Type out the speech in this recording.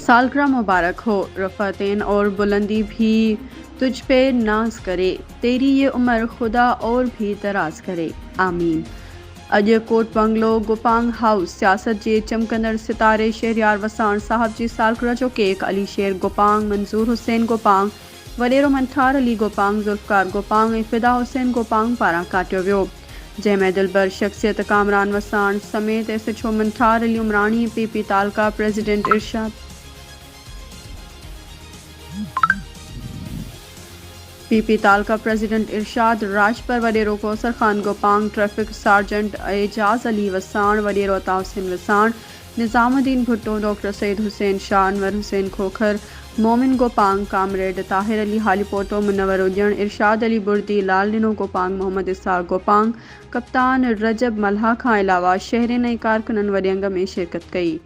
सालगिरह मुबारक हो। रफ़ातेन और बुलंदी भी तुझ पे नाज करे, तेरी ये उम्र खुदा और भी दराज करे, आमीन। अॼु कोट बंगलो गोपांग हाउस सियासत जे चमकंदड़ सितारे शहरयार वसाण साहब जी सालगिरह जो केक अली शेर गोपांग, मंजूर हुसैन गोपांग, वॾेरो मंठार अली गोपांग, ज़ुल्फ़कार गोपांग ऐं फ़िदा हुसैन गोपांग पारां काटियो वियो, जंहिंमें दिलबर शख़्सियत कामरान वसाण समेत SHO Manthar Ali Umrani, PP तालका president इरशाद पीपी तालका प्रेसिडेंट इरशाद राजपर, वॾेरो कौसर खान गोपांग, ट्रैफिक सार्जेंट एजाज अली वसाण, वॾेरो अता हुसैन वसाण, निज़ामुद्दीन भुट्टो, डॉक्टर सईद हुसैन शाह, अनवर हुसैन खोखर, मोमिन गोपांग, कामरेड ताहिर अली हालीपोटो, मुनवर उॼण, इरशाद अली बुर्दी, लाल ॾिनो गोपांग, मोहम्मद इसाक गोपांग, कप्तान रजब मल्हा खां अलावा शहरियुनि ऐं कारकुननि वॾे अंग में शिरकत कई।